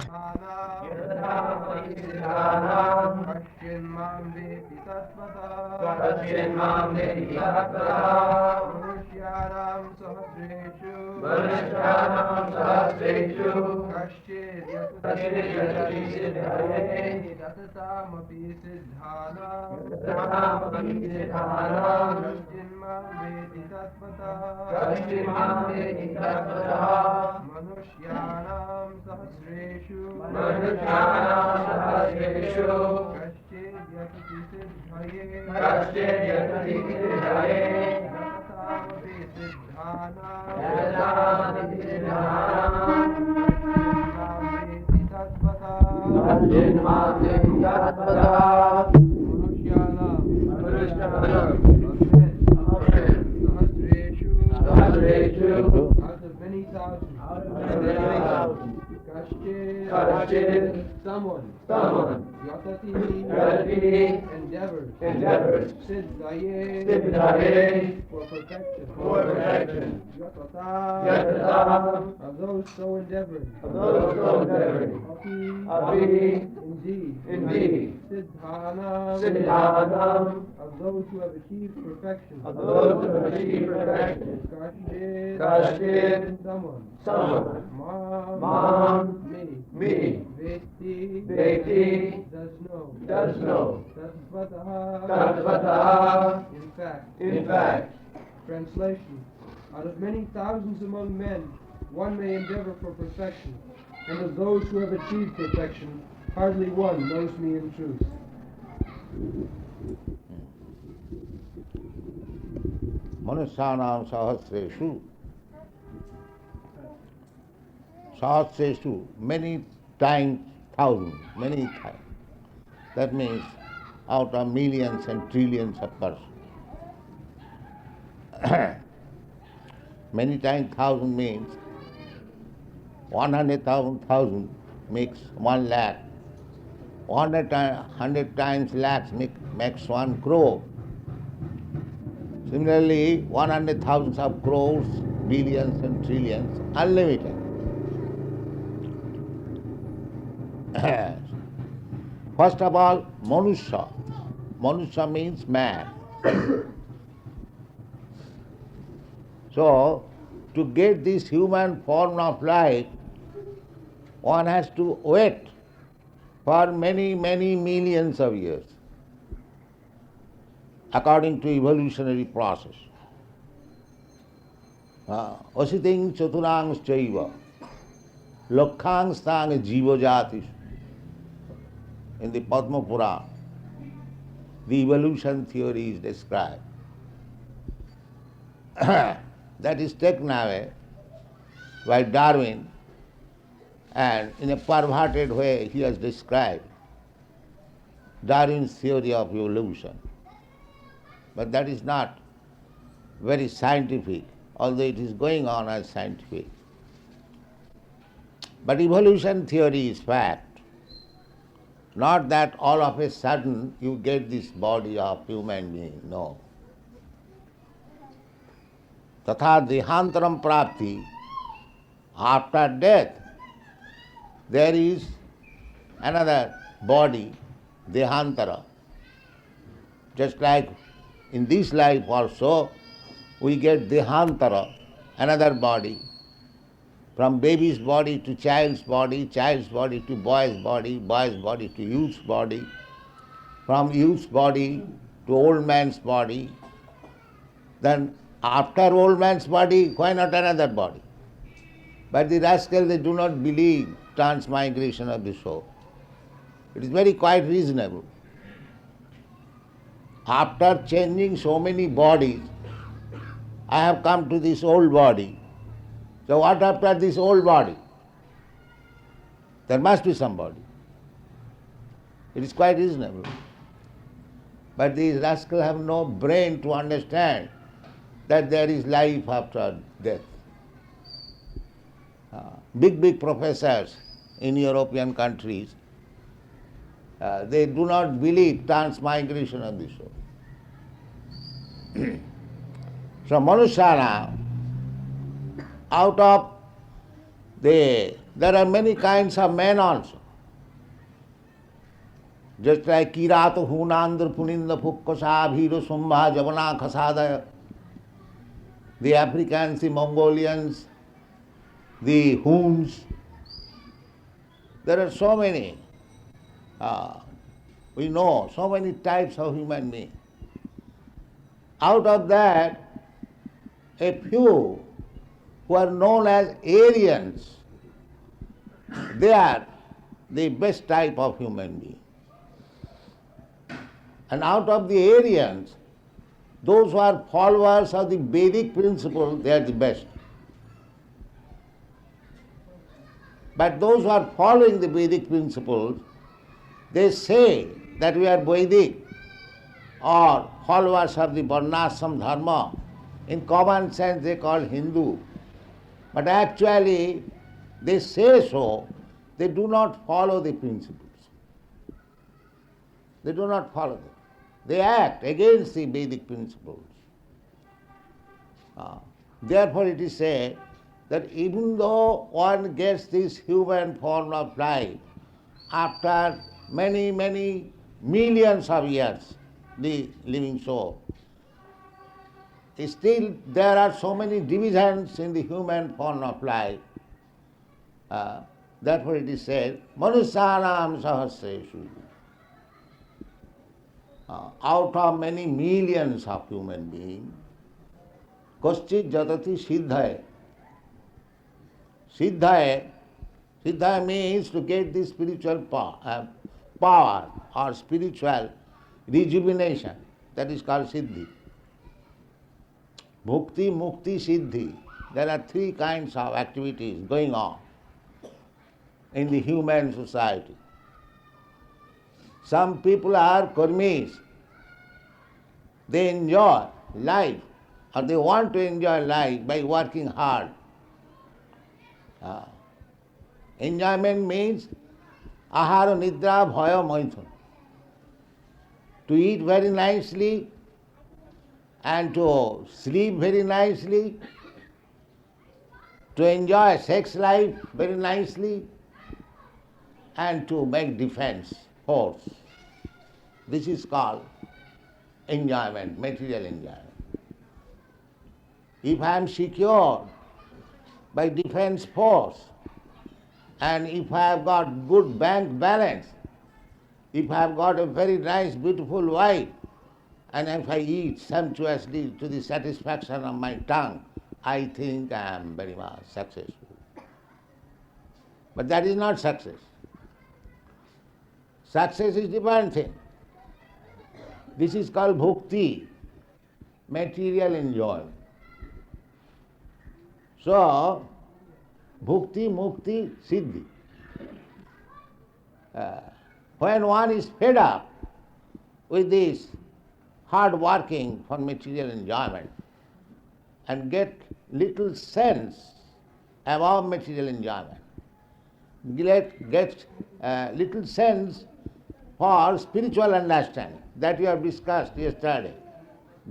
Kashchinmam veti tatvata Manushyanam sahasreshu Kashchid yatati siddhaye Yatatamaphi siddhanam Kashchinmam veti tatvata Manushyanam sahasreshu Kashchid yatati siddhaye Yatatamaphi out of many thousands, someone, yatati, endeavors, siddhaye, for perfection, yatata, of those so endeavoring, api, indeed, siddhanam, of those who have achieved perfection, kashchid, someone, mam, me, veti, does know, tatvataha, in fact. Translation: out of many thousands among men, one may endeavor for perfection, and of those who have achieved perfection, hardly one knows me in truth. Manusyanam sahasreshu, many times thousands, many times. That means out of millions and trillions of persons. Many times thousand means 100,000 makes 1 lakh. 100 times lakhs makes 1 crore. Similarly, 100,000 of crores, billions and trillions, unlimited. First of all, Manusya. Manusya means man. So, to get this human form of life, one has to wait for many, many millions of years, according to evolutionary process. Asiting chaturang chaiva, lakhang stang jiva jatis. In the Padma Purana, the evolution theory is described. That is taken away by Darwin, and in a perverted way he has described Darwin's theory of evolution. But that is not very scientific, although it is going on as scientific. But evolution theory is fact. Not that all of a sudden you get this body of human being, no. Tatha dehantaram prapti, after death, there is another body, dehantara. Just like in this life also, we get dehantara, another body. From baby's body to child's body to boy's body to youth's body, from youth's body to old man's body. Then after old man's body, why not another body? But the rascals, they do not believe transmigration of the soul. It is very quite reasonable. After changing so many bodies, I have come to this old body. So what after this old body? There must be somebody. It is quite reasonable. But these rascals have no brain to understand that there is life after death. Big professors in European countries, they do not believe transmigration of the soul. So Manushana, out of There are many kinds of men also. Just like Kirato, Hunandra, Puninda, Pukkasa, Bhiro, Sumbha, Javana, Khasada, the Africans, the Mongolians, the Huns. There are so many. We know so many types of human beings. Out of that, a few who are known as Aryans, they are the best type of human being. And out of the Aryans, those who are followers of the Vedic principle, they are the best. But those who are following the Vedic principles, they say that we are Vedic or followers of the Varnashram Dharma. In common sense, they call Hindu. But actually, they say so, they do not follow the principles. They do not follow them. They act against the Vedic principles. Therefore, it is said that even though one gets this human form of life after many, many millions of years, the living soul, still there are so many divisions in the human form of life. Therefore it is said, Manusyanam Sahasreshu. Out of many millions of human beings, Koschit Jatati Siddhaye. Siddhaya means to get the spiritual power or spiritual rejuvenation. That is called Siddhi. Bhukti, Mukti, Siddhi. There are three kinds of activities going on in the human society. Some people are karmis. They enjoy life, or they want to enjoy life by working hard. Enjoyment means ahara, nidra, bhaya, maithun. To eat very nicely and to sleep very nicely, to enjoy sex life very nicely, and to make defense force. This is called enjoyment, material enjoyment. If I am secure by defense force, and if I have got good bank balance, if I have got a very nice, beautiful wife, and if I eat sumptuously to the satisfaction of my tongue, I think I am very much successful. But that is not success. Success is different thing. This is called bhukti, material enjoyment. So, bhukti, mukti, siddhi. When one is fed up with this hard working for material enjoyment and get little sense about material enjoyment, get little sense for spiritual understanding, that we have discussed yesterday.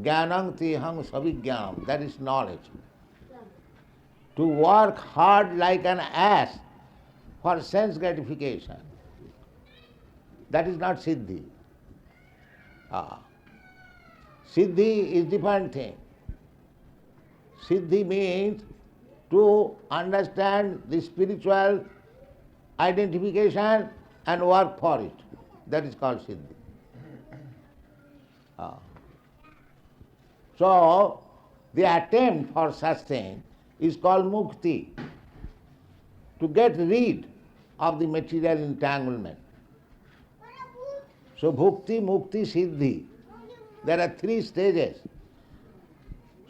Jnanam tiham savijnanam, that is knowledge. To work hard like an ass for sense gratification, that is not siddhi. Siddhi is different thing. Siddhi means to understand the spiritual identification and work for it. That is called siddhi. So, the attempt for such thing is called mukti, to get rid of the material entanglement. So, bhukti, mukti, siddhi. There are three stages.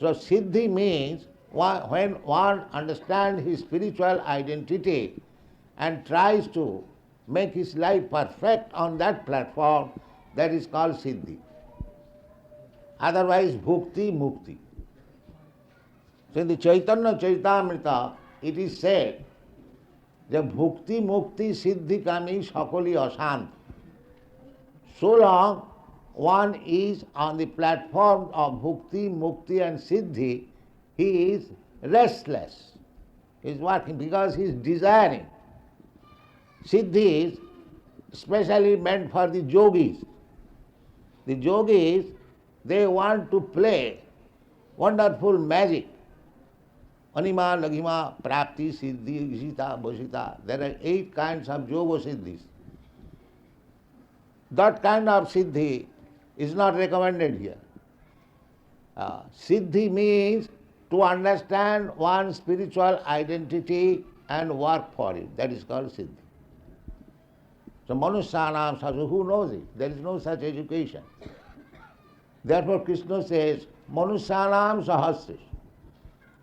So, siddhi means when one understands his spiritual identity and tries to make his life perfect on that platform, that is called siddhi. Otherwise, bhukti, mukti. So in the Chaitanya Charitamrita, it is said that bhukti, mukti, siddhi kami sakali asant. So long one is on the platform of bhukti, mukti and siddhi, he is restless. He's working because he's desiring. Siddhi is specially meant for the yogis. The yogis, they want to play wonderful magic. Anima, Laghima, Prapti, Siddhi, Ishita, Bhusita. There are 8 kinds of yoga siddhis. That kind of siddhi is not recommended here. Siddhi means to understand one's spiritual identity and work for it. That is called siddhi. So Manusyanam Sasu, who knows it? There is no such education. Therefore Krishna says, Manusyanam Sahasris.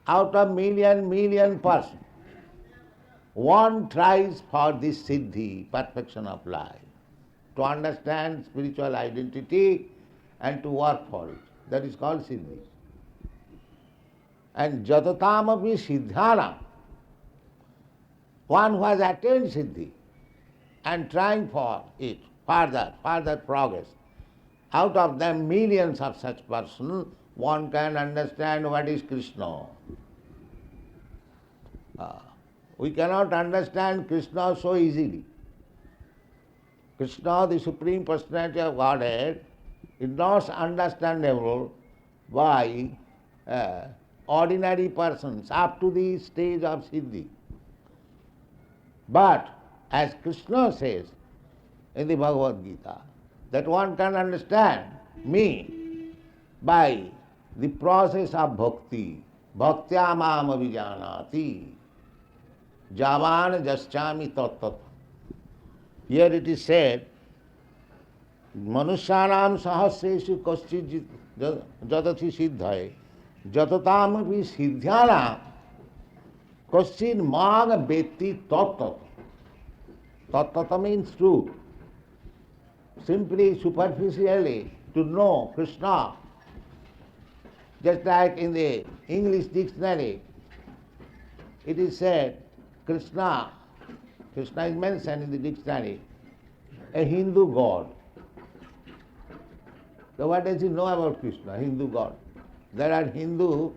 Out of million persons, one tries for this siddhi, perfection of life, to understand spiritual identity and to work for it. That is called siddhi. And jatatamapi siddhana, one who has attained siddhi and trying for it, further progress. Out of them, millions of such persons, one can understand what is Krishna. We cannot understand Krishna so easily. Krishna, the Supreme Personality of Godhead, is not understandable by ordinary persons up to the stage of siddhi. But as Krishna says in the Bhagavad Gita, that one can understand me by the process of bhakti. Bhaktya mam avijanati. Javan jaschami tat. Here it is said, Manusyanam sahasresu kaschid jatati siddhaye jatatamapi siddhyana kaschid mang beti tat. Tat means truth. Simply, superficially, to know Krishna. Just like in the English dictionary, it is said, Krishna is mentioned in the dictionary, a Hindu god. So what does he know about Krishna, Hindu god? There are Hindu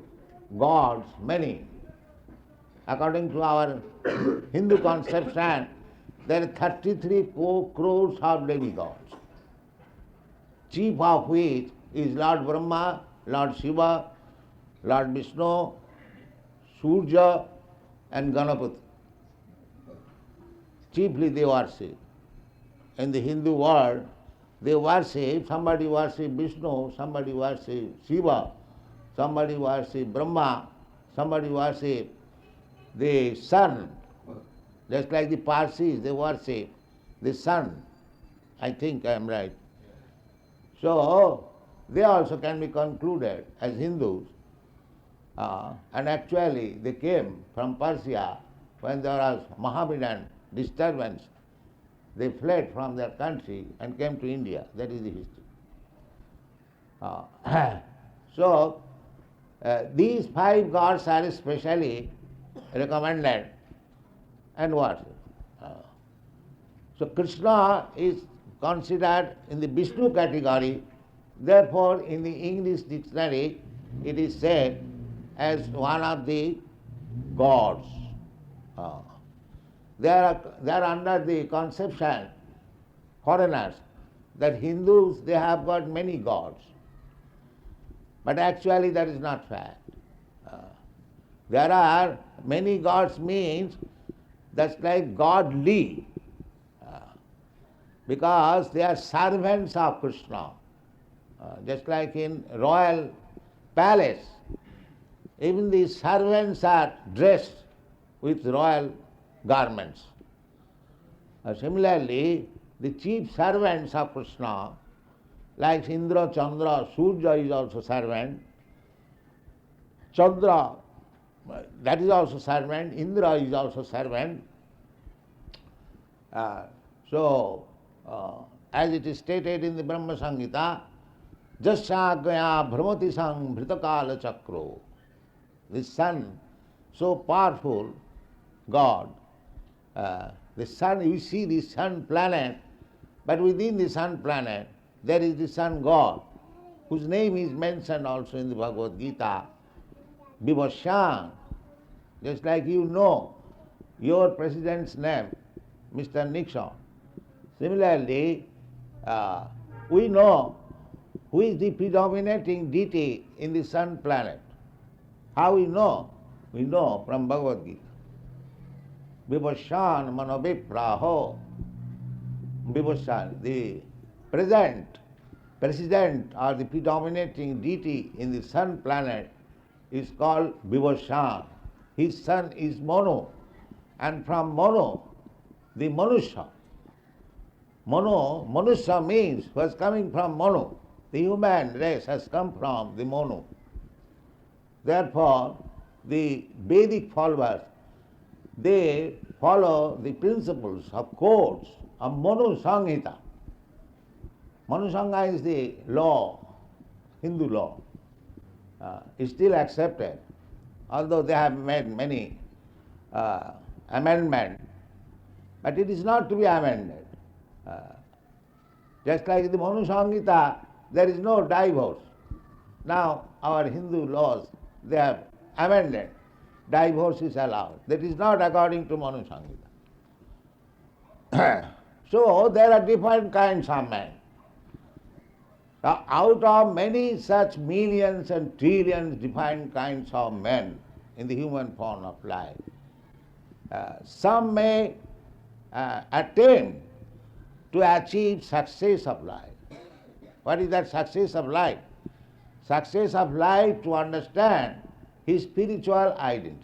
gods, many. According to our Hindu conception, there are 33 crores of demigods, chief of which is Lord Brahma, Lord Shiva, Lord Vishnu, Surya and Ganapati. Chiefly they worship. In the Hindu world, they worship, somebody worship Vishnu, somebody worship Shiva, somebody worship Brahma, somebody worship the sun. Just like the Parsis, they worship the sun. I think I am right. So, they also can be concluded as Hindus. And actually, they came from Persia when there was Mohammedan disturbance. They fled from their country and came to India. That is the history. So, these 5 gods are especially recommended and worshipped. So, Krishna is considered in the Vishnu category. Therefore, in the English dictionary, it is said as one of the gods. They are under the conception, foreigners, that Hindus, they have got many gods. But actually that is not fact. There are many gods means that's like godly, because they are servants of Krishna. Just like in royal palace, even the servants are dressed with royal garments. Similarly, the chief servants of Krishna, like Indra, Chandra, Surya is also servant. Chandra, that is also servant. Indra is also servant. As it is stated in the Brahma Samhita, Jasyagaya Brahmati Sang Bhritakala Chakro. The sun, so powerful God. The sun, you see the sun planet, but within the sun planet there is the sun God, whose name is mentioned also in the Bhagavad Gita, Vivasyan. Just like you know your president's name, Mr. Nixon. Similarly, we know who is the predominating deity in the sun planet. How we know? We know from Bhagavad Gita. Vivashan manovipraho. Vivashan, the president or the predominating deity in the sun planet is called Vivashan. His son is Manu, and from Manu, the Manusha. Manusha means was coming from Manu. The human race has come from the Manu. Therefore, the Vedic followers, they follow the principles of codes of Manu Sanghita. Manu Sangha is the law, Hindu law. Is still accepted, although they have made many amendments, but it is not to be amended. Just like the Manu Sanghita, there is no divorce. Now our Hindu laws, they have amended. Divorce is allowed. That is not according to Manu Sanghita. So there are different kinds of men. Now, out of many such millions and trillions different kinds of men in the human form of life, some may attempt to achieve success of life. What is that success of life? Success of life to understand his spiritual identity.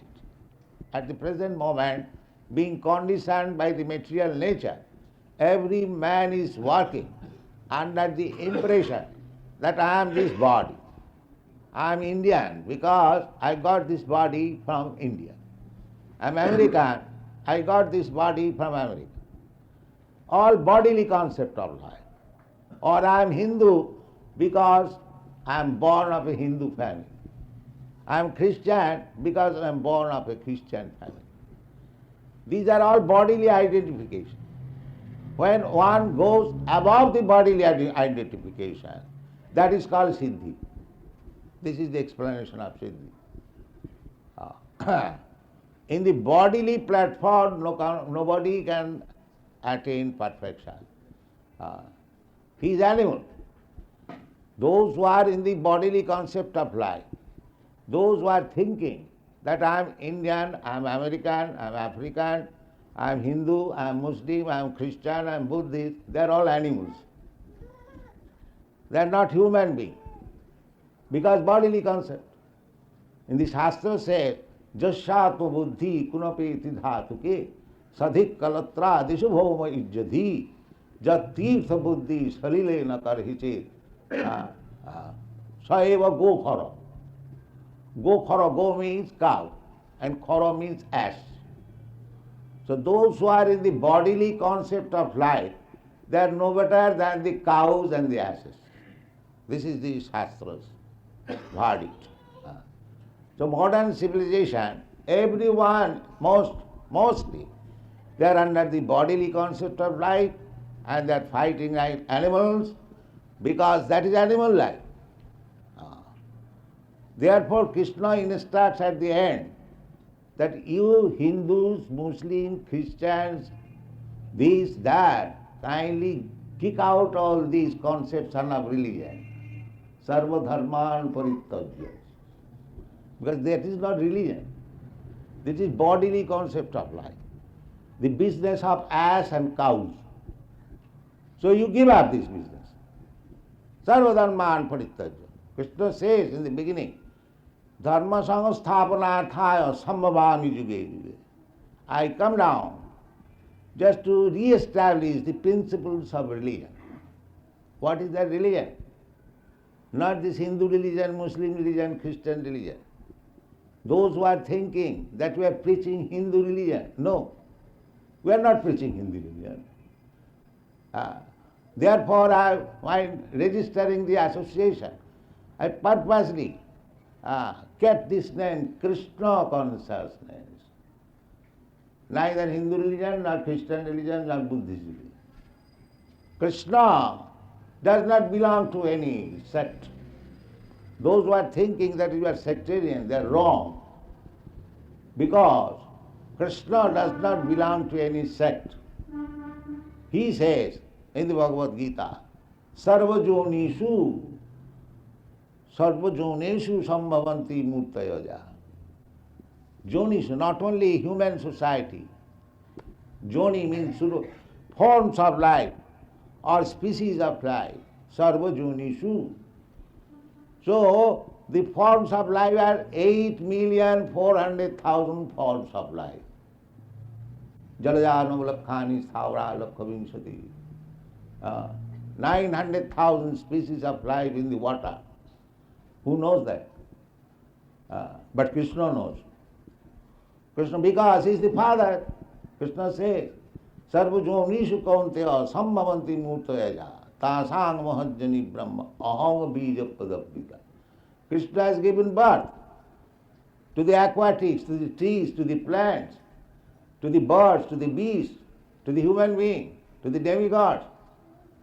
At the present moment, being conditioned by the material nature, every man is working under the impression that I am this body. I am Indian because I got this body from India. I am American, I got this body from America. All bodily concept of life. Or I am Hindu because I am born of a Hindu family. I am Christian because I am born of a Christian family. These are all bodily identifications. When one goes above the bodily identification, that is called Siddhi. This is the explanation of Siddhi. In the bodily platform, nobody can attain perfection. He is animal. Those who are in the bodily concept of life, those who are thinking that I am Indian, I am American, I am African, I am Hindu, I am Muslim, I am Christian, I am Buddhist, they are all animals. They are not human beings. Because bodily concept. In the Shastra says, Jasya tu buddhi kunapeti dhatuke sadhik kalatra dishu bhoma ijjadhi jat tirtha buddhi salile na karhiche saeva go khara. Go khara, go means cow and khara means ash. So those who are in the bodily concept of life, they are no better than the cows and the asses. This is the Shastra's verdict. So modern civilization, everyone, mostly, they are under the bodily concept of life and they are fighting like animals because that is animal life. Therefore Krishna instructs at the end that you Hindus, Muslims, Christians, this, that, kindly kick out all these conceptions of religion. Sarva dharman parityajya. Because that is not religion. This is bodily concept of life. The business of ass and cows. So you give up this business. Sarva dharman parityajya. Krishna says in the beginning, Dharma samasthapanarthaya sambhavami juge juge. I come down just to re-establish the principles of religion. What is that religion? Not this Hindu religion, Muslim religion, Christian religion. Those who are thinking that we are preaching Hindu religion, no, we are not preaching Hindu religion. Therefore, while registering the association, I purposely kept this name Krishna consciousness. Neither Hindu religion, nor Christian religion, nor Buddhist religion. Krishna does not belong to any sect. Those who are thinking that you are sectarian, they are wrong. Because Krishna does not belong to any sect. He says in the Bhagavad Gita, Sarvajonishu, Sarvajonishu Sambhavanti Murtayaja. Jonishu, not only human society. Joni means forms of life or species of life. Sarvajonishu. So, the forms of life are 8,400,000 forms of life. Jalajanam Lakhani Thavra Lakhavinsati. 900,000 species of life in the water. Who knows that? But Krishna knows. Krishna, because he is the Father, Krishna says, Sarvajonishu kaunteya sambhavanti murtayaja tasang mahajjani brahma aham bija padapita. Krishna has given birth to the aquatics, to the trees, to the plants, to the birds, to the beasts, to the human being, to the demigods,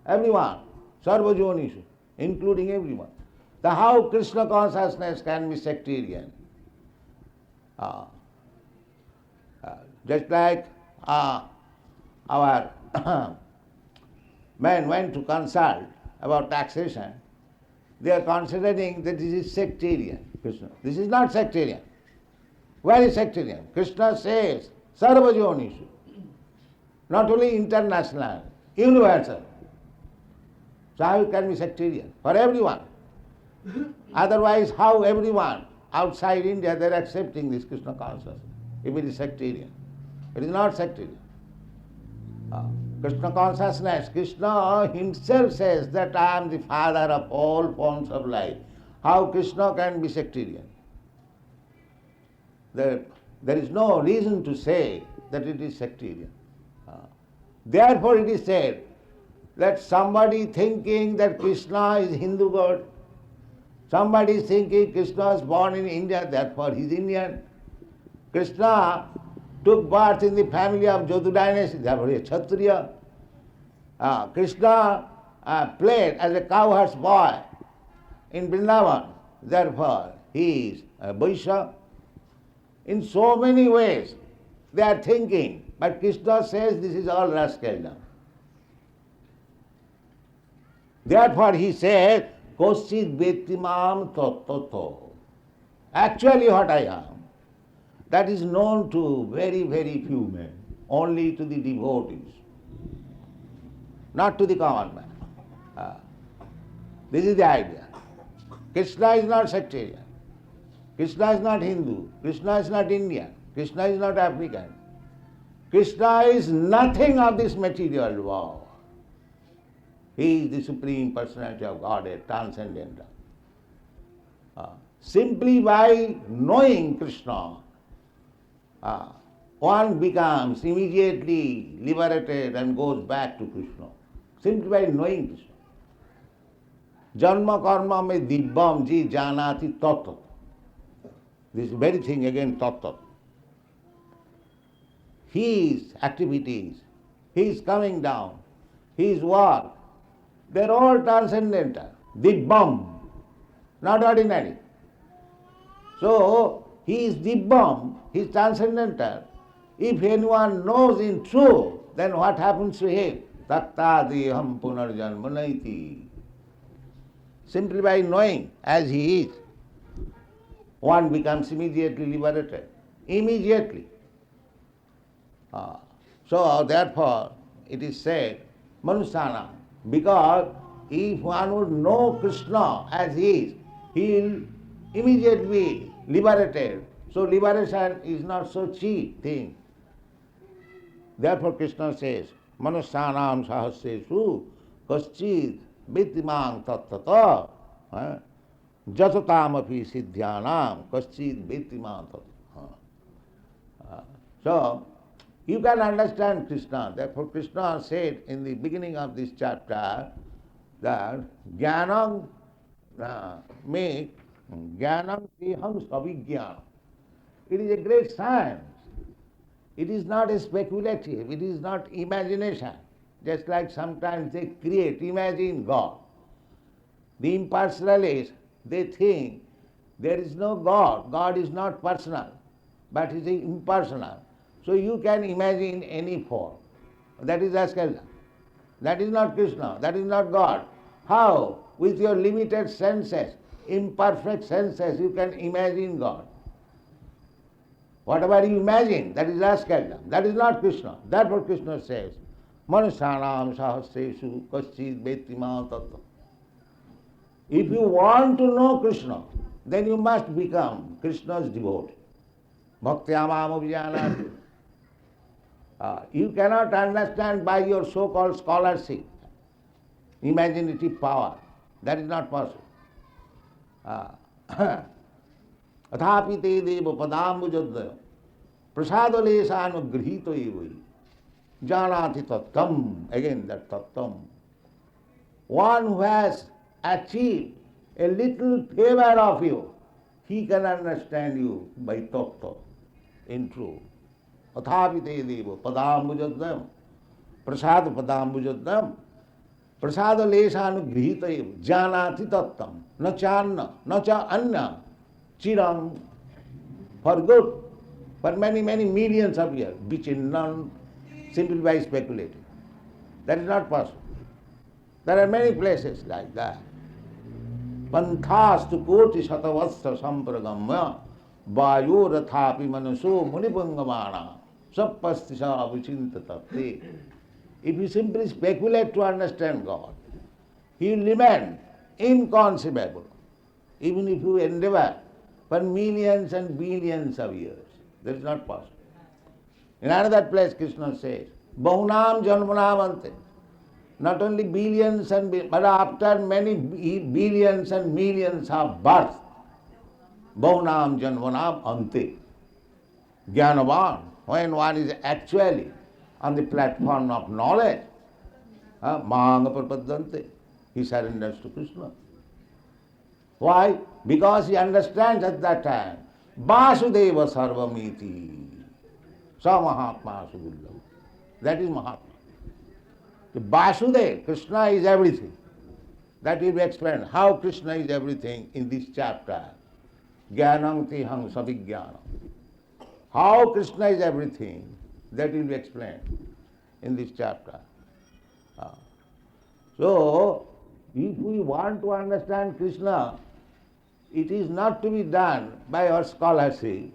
everyone, Sarvajonishu, including everyone. So how Krishna consciousness can be sectarian? Just like our men went to consult about taxation, they are considering that this is sectarian. Krishna. This is not sectarian. Where is sectarian? Krishna says, Sarvajonishu. Not only international, universal. So how it can be sectarian? For everyone. Otherwise, how everyone outside India, they are accepting this Krishna consciousness, if it is sectarian? It is not sectarian. Krishna consciousness, Krishna himself says that I am the father of all forms of life. How Krishna can be sectarian? There is no reason to say that it is sectarian. Therefore it is said that somebody thinking that Krishna is Hindu god, somebody is thinking Krishna is born in India, therefore he is Indian. Krishna took birth in the family of Jadu dynasty, therefore he is Kshatriya. Krishna played as a cowherd's boy in Vrindavan, therefore he is a Vaishya. In so many ways they are thinking, but Krishna says this is all rascaldom. Therefore he says, Kosit Vetimam Tattvato. Actually what I am, that is known to very, very few men, only to the devotees, not to the common man. This is the idea. Krishna is not sectarian. Krishna is not Hindu. Krishna is not Indian. Krishna is not African. Krishna is nothing of this material world. He is the Supreme Personality of Godhead, transcendental. Simply by knowing Krishna, one becomes immediately liberated and goes back to Krishna. Simply by knowing Krishna. Janma karma me dibbam ji janati tattva. This very thing again, tattva. His activities, his coming down, his work, they are all transcendental. Dibbam, not ordinary. So, he is dibbam, he is transcendental. If anyone knows in truth, then what happens to him? Tattadiham punarjanma naiti. Simply by knowing as he is, one becomes immediately liberated. Immediately. So therefore it is said, Manusana, because if one would know Krishna as he is, he will immediately be liberated. So liberation is not so cheap thing. Therefore Krishna says, Manusanam sahasresu kaschid vitimang tattata jatatam api siddhyanam kaschid vitimang tattata. So, you can understand Krishna. Therefore Krishna said in the beginning of this chapter that Jnanam me Jnanam tiham savijnanam. It is a great science. It is not a speculative, it is not imagination. Just like sometimes they imagine God. The impersonalists, they think there is no God. God is not personal. but it is impersonal. So you can imagine any form. That is Raskela. That is not Krishna, that is not God. How? With your limited senses, imperfect senses, you can imagine God. Whatever you imagine, that is Raskela. That is not Krishna. That's what Krishna says. Manushanam sahasreshu kaschid vetima tattva. If you want to know Krishna, then you must become Krishna's devotee. Bhaktyamam abhijanati. You cannot understand by your so-called scholarship, imaginative power. That is not possible. Athapi te deva padambujadaya prasadaleshanugrihito evai janati tattam. Again that tattam. One who has achieved a little favor of you, he can understand you by tattva, in truth. Athapi te deva padambujadayam prasad padambujadayam prasada leshanugrihita eva janati tattam na channa na cha anna chiram, for good, for many, many millions of years, vichinnan, simply by speculating. That is not possible. There are many places like that. Panthastu koti satavastra sampragamya vayo rathapi manaso munipangamana sappastisha vichintatate. If you simply speculate to understand God, He will remain inconceivable, even if you endeavor for millions and billions of years. That is not possible. In another place, Krishna says, Bahunam janmanam ante. Not only billions and billions, but after many billions and millions of births, Bahunam janmanam ante. Jnanavan, when one is actually on the platform of knowledge, Mahanga prapadante, he surrenders to Krishna. Why? Because he understands at that time, Vasudeva sarvamiti, sa Mahatma sudullam. That is Mahatma. The Vasudeva, Krishna is everything. That will be explained. How Krishna is everything in this chapter. Jnanam tihang savijnanam. How Krishna is everything, that will be explained in this chapter. So, if we want to understand Krishna, it is not to be done by our scholarship.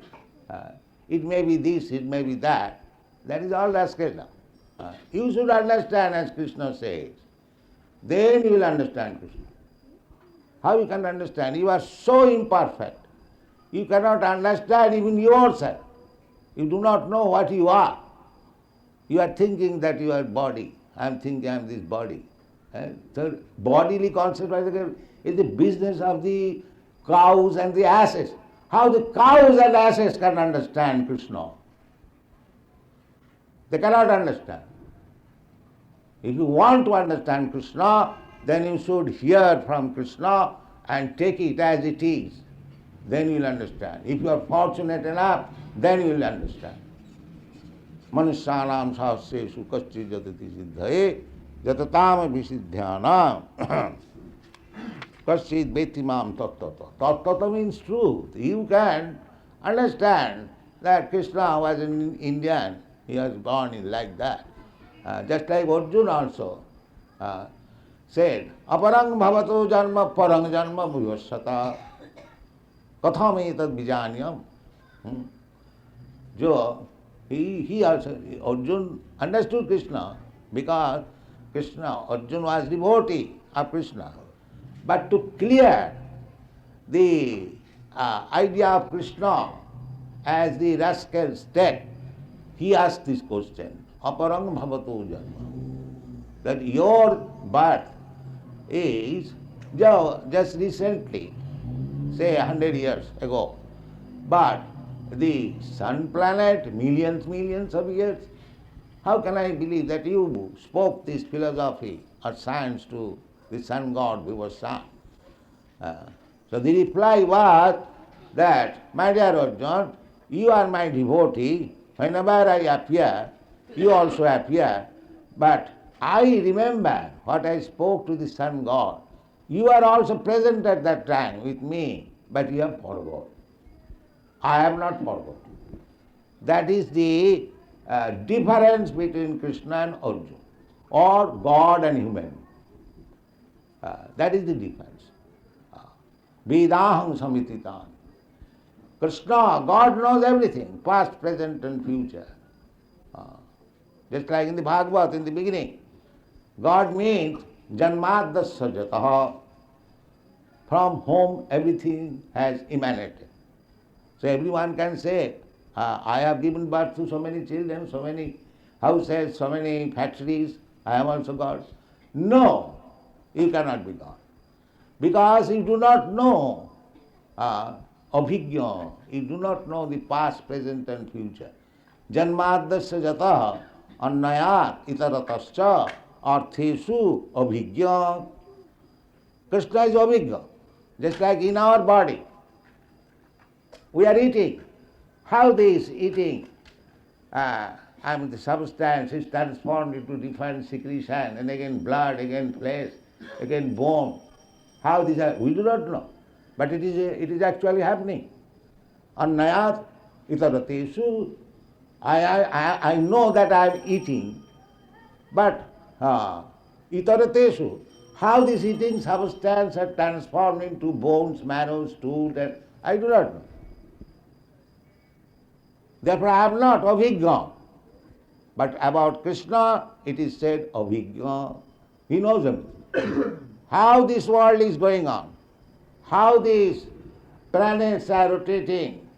It may be this, it may be that. That is all Raskela. You should understand as Krishna says. Then you will understand Krishna. How you can understand? You are so imperfect. You cannot understand even yourself. You do not know what you are. You are thinking that you are body. I am thinking I am this body. So bodily concept is the business of the cows and the asses. How the cows and asses can understand Krishna? They cannot understand. If you want to understand Krishna, then you should hear from Krishna and take it as it is. Then you will understand. If you are fortunate enough, then you will understand. Manusyanam sahasreshu kaschid jatati siddhaye jatatam visiddhyanam kaschid vetimam tattata. Tattata means truth. You can understand that Krishna was an Indian. He was born in like that. Just like Arjuna also said, aparang bhavato janma parang janma bhuyasata katham etad vijanyam. He also, Arjuna understood Krishna because Arjuna was devotee of Krishna. But to clear the idea of Krishna as the rascal state, he asked this question, aparang bhavato janma, that your birth is just recently, say 100 years ago, but the sun planet, millions of years, how can I believe that you spoke this philosophy or science to the sun god who was sun? So the reply was that, my dear Arjuna, you are my devotee. Whenever I appear, you also appear. But I remember what I spoke to the sun god. You are also present at that time with me, but you have forgot. I have not forgotten. That is the difference between Krishna and Arjuna, or God and human. That is the difference. Vedaham samititan. Krishna, God knows everything, past, present and future. Just like in the Bhagavad, in the beginning, God means Janmadasya jataha, from whom everything has emanated. So everyone can say, I have given birth to so many children, so many houses, so many factories, I am also God. No, you cannot be God. Because you do not know abhigya, you do not know the past, present and future. Janmadasya jataha annayat itaratascha artheshu abhigya. Krishna is abhigya. Just like in our body, we are eating. How this eating, the substance is transformed into different secretion, and again blood, again flesh, again bone. How these are, we do not know. But it is actually happening. Annayat itaratesu. I know that I am eating, but itaratesu, how this eating substance has transformed into bones, marrow, stool, that I do not know. Therefore I am not abhigya. But about Krishna it is said abhigya. He knows everything. How this world is going on, how these planets are rotating,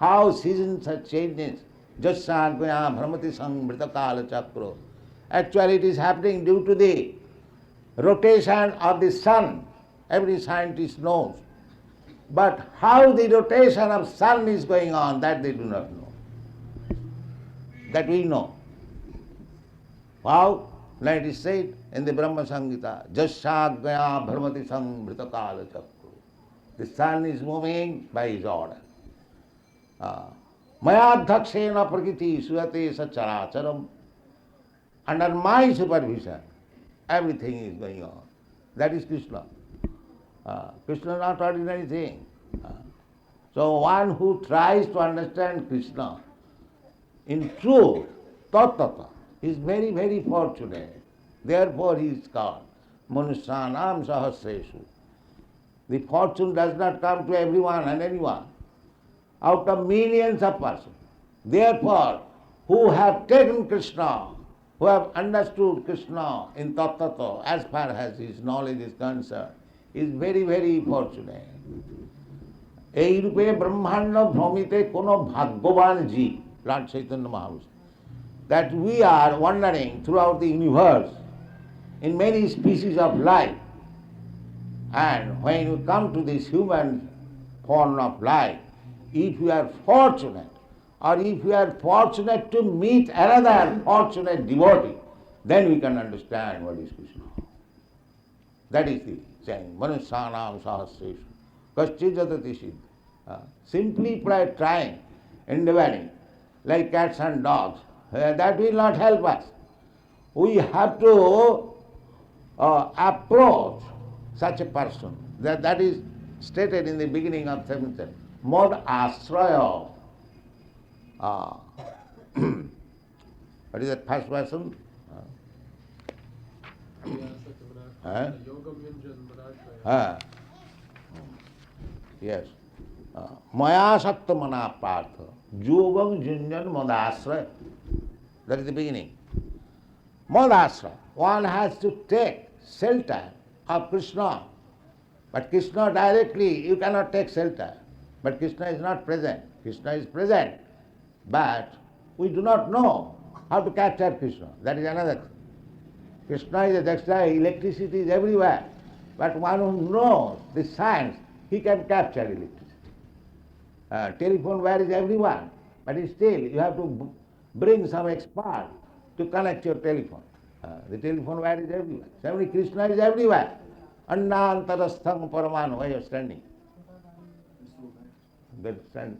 how seasons are changing. Jassagvaya bhramati sambritakala chakro. Actually it is happening due to the rotation of the sun. Every scientist knows. But how the rotation of sun is going on, that they do not know. That we know. How? Like it is said in the Brahma Samhita, Jassagvaya bhramati sambritakala chakro. The sun is moving by his order. Mayadhakshena prakriti suyate sacharacharam. Under my supervision, everything is going on. That is Krishna. Krishna is not ordinary thing. So one who tries to understand Krishna in truth, tattva, is very, very fortunate. Therefore he is called Manusyanam Sahasreshu. The fortune does not come to everyone and anyone. Out of millions of persons. Therefore, who have taken Krishna, who have understood Krishna in tattva, as far as his knowledge is concerned, is very, very fortunate. এই রূপে ব্রহ্মাণ্ড ভ্রমিতে কোনো ভাগ্যবান জীব, Lord Chaitanya Mahaprabhu, that we are wandering throughout the universe in many species of life. And when you come to this human form of life, if you are fortunate, or if you are fortunate to meet another fortunate devotee, then we can understand what is Krishna. That is the saying, Manusyanam Sahasreshu, Kaschijatati Siddhi. Simply trying, endeavoring, like cats and dogs, that will not help us. We have to approach such a person. That is stated in the beginning of 7th chapter. Mod asraya. What is that first person? Yes. Maya sakta mana partha. Yogam junjan madasraya. That is the beginning. Madasraya. One has to take shelter of Krishna. But Krishna directly, you cannot take shelter. But Krishna is not present. Krishna is present. But we do not know how to capture Krishna. That is another thing. Krishna is extra, electricity is everywhere. But one who knows the science, he can capture electricity. Telephone wire is everywhere. But still, you have to bring some expert to connect your telephone. The telephone wire is everywhere. Suddenly Krishna is everywhere. Annantarastham paramanu. Why you are standing? That stand.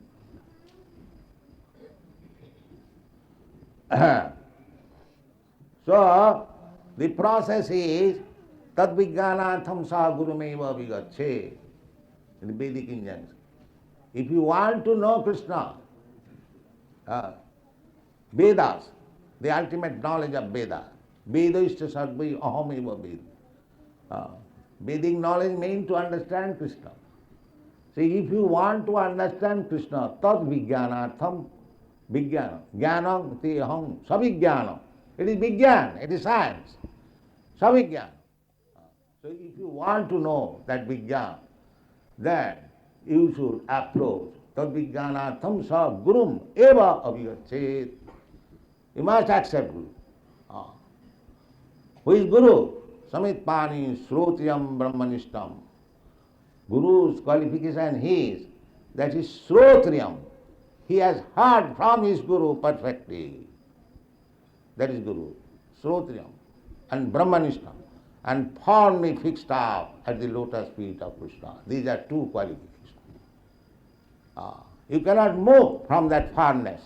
So, the process is tadvijnanatham sa gurumeva vigache in the Vedic injunction. If you want to know Krishna, Vedas, the ultimate knowledge of Veda. Veda is to sarvai ahameva Veda. Vedic knowledge means to understand Krishna. See, if you want to understand Krishna, tad vijnanartham vijnana. Jnanam te aham savijnanam. It is vijnana, it is science. Savijnana. So if you want to know that vijnana, then you should approach tad vijnanartham sa gurum eva abhigachet. You must accept Guru. Who is Guru? Samit pani srotiyam brahmanishtam. Guru's qualification is that is srotriyam. He has heard from his Guru perfectly. That is Guru. Srotriyam and brahmanishtam. And firmly fixed up at the lotus feet of Krishna. These are two qualifications. You cannot move from that firmness.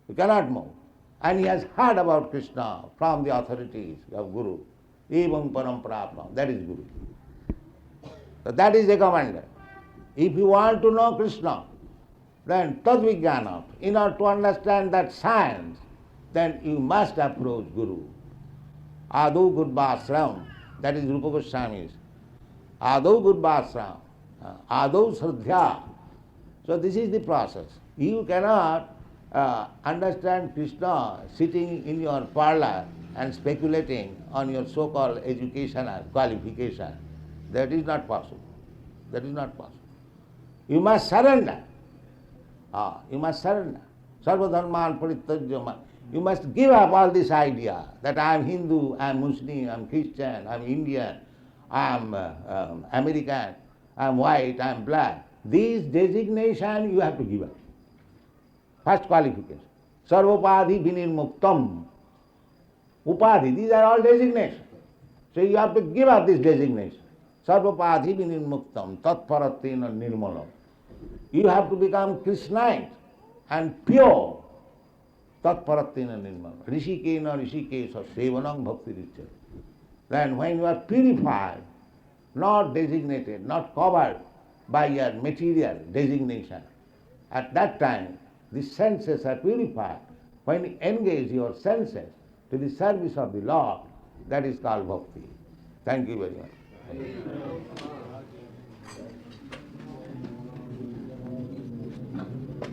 You cannot move. And he has heard about Krishna from the authorities of Guru. Evam paramparapram. That is Guru. So that is recommended. If you want to know Krishna, then tadvijnana. In order to understand that science, then you must approach Guru. Adau Gurvasram, that is Rupa Goswami's. Adau Gurvasram, Adau Sraddha. So this is the process. You cannot understand Krishna sitting in your parlor and speculating on your so-called educational qualification. That is not possible. That is not possible. You must surrender. You must surrender. Sarvadharman parityajya. You must give up all this idea that I am Hindu, I am Muslim, I am Christian, I am Indian, I am American, I am white, I am black. These designations you have to give up. First qualification. Sarvopadhi vinirmuktam. Upadhi, these are all designations. So you have to give up this designation. Sarvopadhi vinirmuktam tatparatena nirmalam. You have to become Krishnite and pure. Tatparatena nirmalam. Rishikena rishikesa sevanam bhakti richya. Then when you are purified, not designated, not covered by your material designation, at that time the senses are purified. When you engage your senses to the service of the Lord, that is called bhakti. Thank you very much.